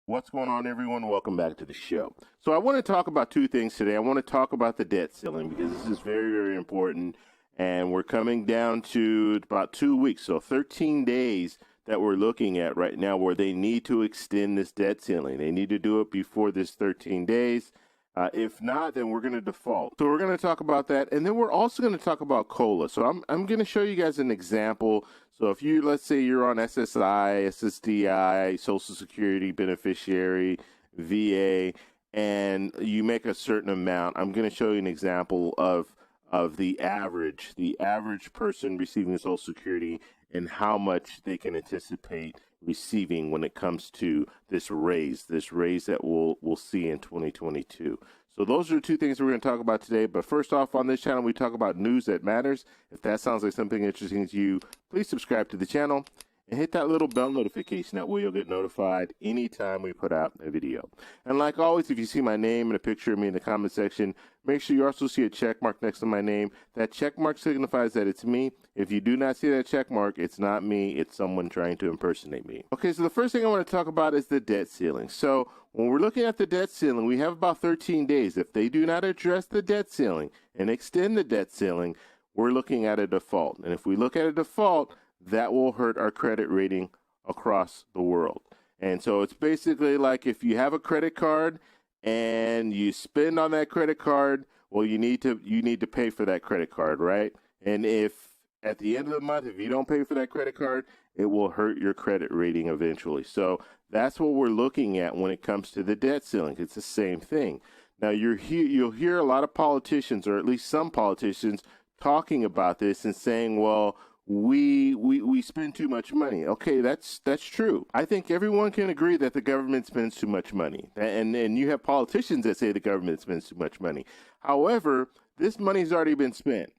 What's going on, everyone? Welcome back to the show. So I want to talk about two things today. I want to talk about the debt ceiling because this is very, very important. And we're coming down to about 2 weeks, so 13 days that we're looking at right now where they need to extend this debt ceiling. They need to do it before this 13 days. If not, then we're going to default. So we're going to talk about that. And then we're also going to talk about COLA. So I'm going to show you guys an example. So if you, let's say you're on SSI, SSDI, Social Security beneficiary, VA, and you make a certain amount, I'm going to show you an example of the average person receiving Social Security and how much they can anticipate receiving when it comes to this raise that we'll see in 2022. So those are the two things we're going to talk about today. But first off, on this channel, we talk about news that matters. If that sounds like something interesting to you, please subscribe to the channel and hit that little bell notification. That way you'll get notified anytime we put out a video. And like always, if you see my name and a picture of me in the comment section, make sure you also see a check mark next to my name. That check mark signifies that it's me. If you do not see that check mark, it's not me. It's someone trying to impersonate me. Okay, so the first thing I want to talk about is the debt ceiling. So when we're looking at the debt ceiling, we have about 13 days. If they do not address the debt ceiling and extend the debt ceiling, we're looking at a default. And if we look at a default, that will hurt our credit rating across the world. And so it's basically like if you have a credit card and you spend on that credit card, well, you need to pay for that credit card, right? And if at the end of the month, if you don't pay for that credit card, it will hurt your credit rating eventually. So that's what we're looking at when it comes to the debt ceiling. It's the same thing. Now you'll hear a lot of politicians, or at least some politicians, talking about this and saying, well, we spend too much money. Okay, that's true. I think everyone can agree that the government spends too much money. And you have politicians that say the government spends too much money. However, this money's already been spent.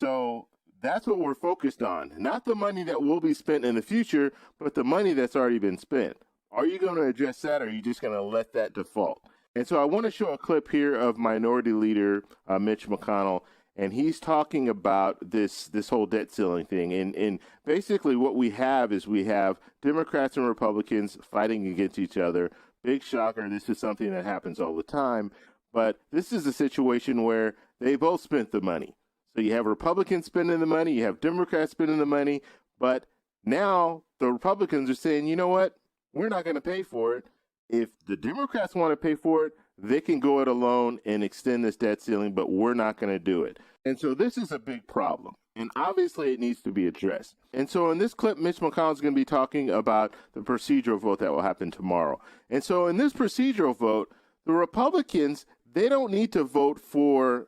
So that's what we're focused on. Not the money that will be spent in the future, but the money that's already been spent. Are you going to address that, or are you just going to let that default? And so I want to show a clip here of Minority Leader Mitch McConnell. And he's talking about this whole debt ceiling thing. And basically what we have is we have Democrats and Republicans fighting against each other. Big shocker. This is something that happens all the time. But this is a situation where they both spent the money. So you have Republicans spending the money. You have Democrats spending the money. But now the Republicans are saying, you know what? We're not going to pay for it. If the Democrats want to pay for it, they can go it alone and extend this debt ceiling, but we're not going to do it. And so this is a big problem, and obviously it needs to be addressed. And so in this clip, Mitch McConnell is going to be talking about the procedural vote that will happen tomorrow. And so in this procedural vote, the Republicans, they don't need to vote for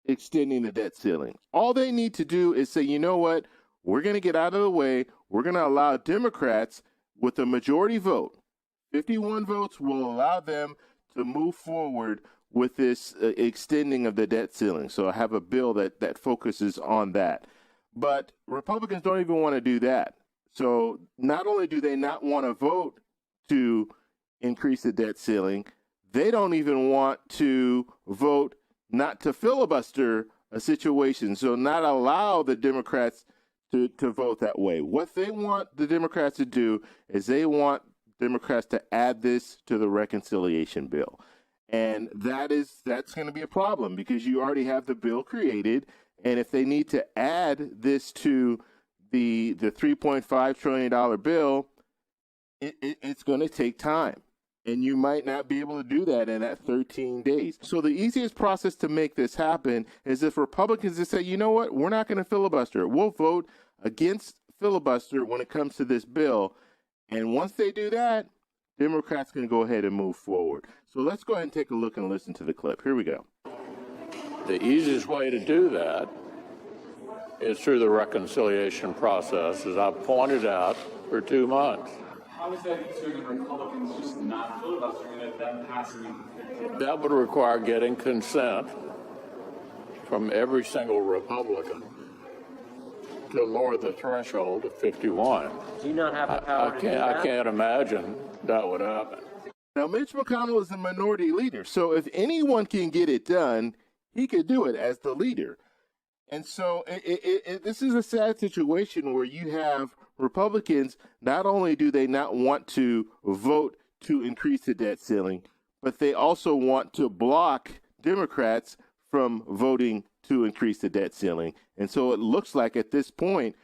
extending the debt ceiling. All they need to do is say, you know what, we're going to get out of the way. We're going to allow Democrats with a majority vote. 51 votes will allow them to move forward with this extending of the debt ceiling. So I have a bill that focuses on that. But Republicans don't even want to do that. So not only do they not want to vote to increase the debt ceiling, they don't even want to vote not to filibuster a situation. So not allow the Democrats to vote that way. What they want the Democrats to do is they want Democrats to add this to the reconciliation bill. And that's going to be a problem because you already have the bill created. And if they need to add this to the $3.5 trillion bill, it's going to take time. And you might not be able to do that in that 13 days. So the easiest process to make this happen is if Republicans just say, you know what, we're not going to filibuster it. We'll vote against filibuster when it comes to this bill. And once they do that, Democrats can go ahead and move forward. So let's go ahead and take a look and listen to the clip. Here we go. The easiest way to do that is through the reconciliation process, as I've pointed out for 2 months. How is that easier than Republicans just not filibustering it, then passing it? That would require getting consent from every single Republican to lower the threshold to 51. Do you not have the power to do that? I can't imagine that would happen. Now, Mitch McConnell is the minority leader, so if anyone can get it done, he could do it as the leader. And so this is a sad situation where you have Republicans, not only do they not want to vote to increase the debt ceiling, but they also want to block Democrats from voting to increase the debt ceiling. And so it looks like at this point,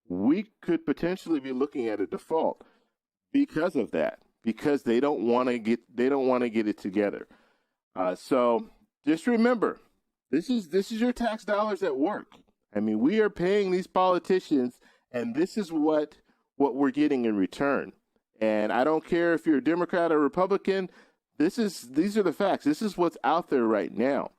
we could potentially be looking at a default because of that, because they don't want to get it together. So just remember, this is your tax dollars at work. I mean, we are paying these politicians, and this is what we're getting in return. And I don't care if you're a Democrat or Republican. These are the facts. This is what's out there right now.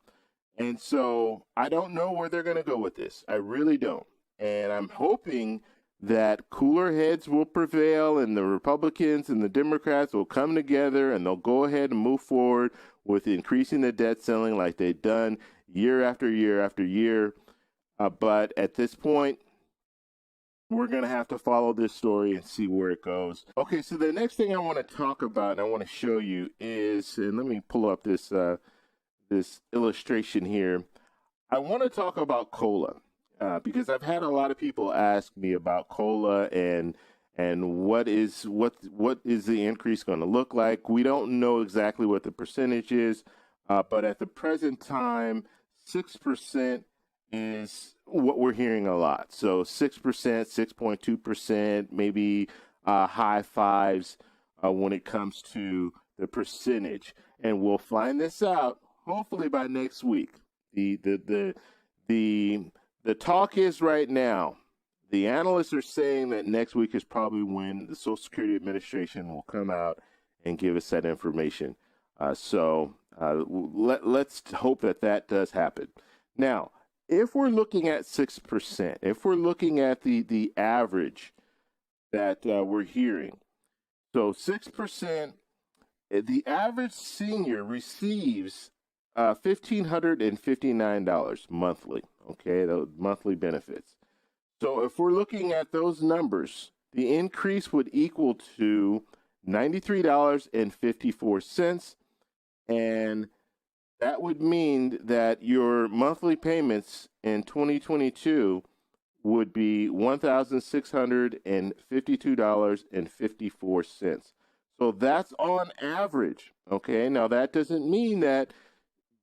And so I don't know where they're going to go with this. I really don't. And I'm hoping that cooler heads will prevail and the Republicans and the Democrats will come together and they'll go ahead and move forward with increasing the debt ceiling like they've done year after year after year. But at this point, we're going to have to follow this story and see where it goes. Okay, so the next thing I want to talk about and I want to show you is, and let me pull up this this illustration here. I want to talk about COLA because I've had a lot of people ask me about COLA and what is the increase going to look like. We don't know exactly what the percentage is, but at the present time, 6% is what we're hearing a lot. So 6%, 6.2%, maybe high fives when it comes to the percentage. And we'll find this out hopefully by next week. The talk is right now, the analysts are saying that next week is probably when the Social Security Administration will come out and give us that information. So let's hope that does happen. Now, if we're looking at 6%, if we're looking at the average that we're hearing, so 6%, the average senior receives $1,559 monthly, okay, those monthly benefits. So if we're looking at those numbers, the increase would equal to $93.54, and that would mean that your monthly payments in 2022 would be $1,652.54. So that's on average, okay? Now that doesn't mean that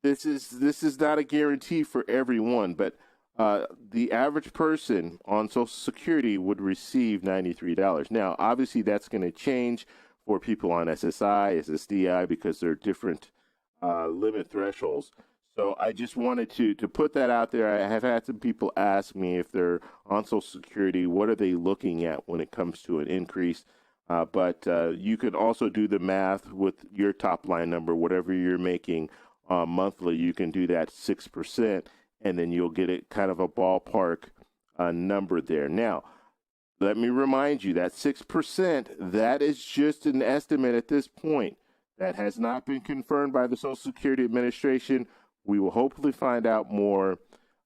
this is not a guarantee for everyone, but the average person on Social Security would receive $93. Now, obviously, that's going to change for people on SSI, SSDI, because they're different limit thresholds. So I just wanted to put that out there. I have had some people ask me if they're on Social Security, what are they looking at when it comes to an increase? But you can also do the math with your top line number, whatever you're making monthly. You can do that 6%, and then you'll get it kind of a ballpark number there. Now, let me remind you that 6%, that is just an estimate at this point. That has not been confirmed by the Social Security Administration. We will hopefully find out more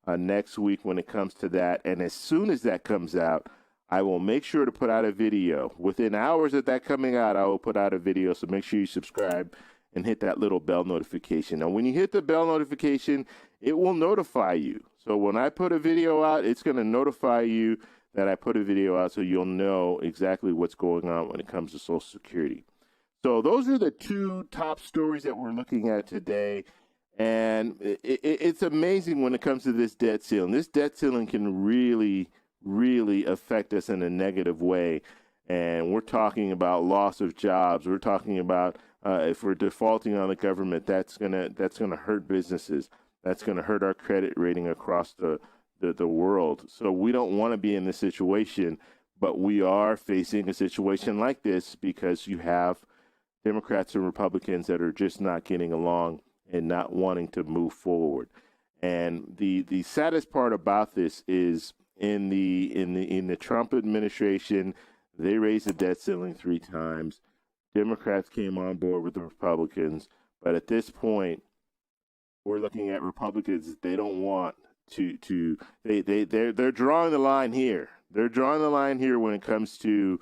next week when it comes to that. And as soon as that comes out, I will make sure to put out a video. Within hours of that coming out, I will put out a video. So make sure you subscribe and hit that little bell notification. Now, when you hit the bell notification, it will notify you. So when I put a video out, it's going to notify you that I put a video out so you'll know exactly what's going on when it comes to Social Security. So those are the two top stories that we're looking at today. And it's amazing when it comes to this debt ceiling. This debt ceiling can really, really affect us in a negative way. And we're talking about loss of jobs. We're talking about if we're defaulting on the government, that's gonna hurt businesses. That's gonna hurt our credit rating across the world. So we don't want to be in this situation, but we are facing a situation like this because you have Democrats and Republicans that are just not getting along and not wanting to move forward. And the saddest part about this is in the Trump administration, they raised the debt ceiling 3 times. Democrats came on board with the Republicans, but at this point, we're looking at Republicans. They don't want they're drawing the line here. They're drawing the line here when it comes to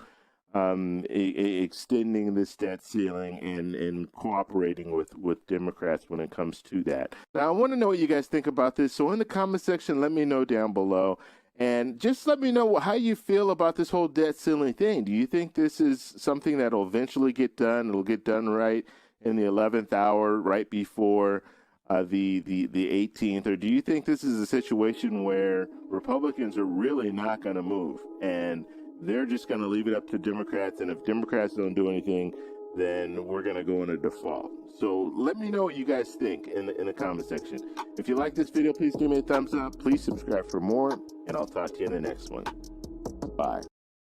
extending this debt ceiling and cooperating with Democrats when it comes to that. Now, I want to know what you guys think about this. So in the comment section, let me know down below. And just let me know how you feel about this whole debt ceiling thing. Do you think this is something that will eventually get done? It'll get done right in the 11th hour, right before the 18th? Or do you think this is a situation where Republicans are really not going to move and they're just going to leave it up to Democrats? And if Democrats don't do anything, then we're going to go into default. So let me know what you guys think in the comment section. If you like this video, please give me a thumbs up. Please subscribe for more, and I'll talk to you in the next one. Bye.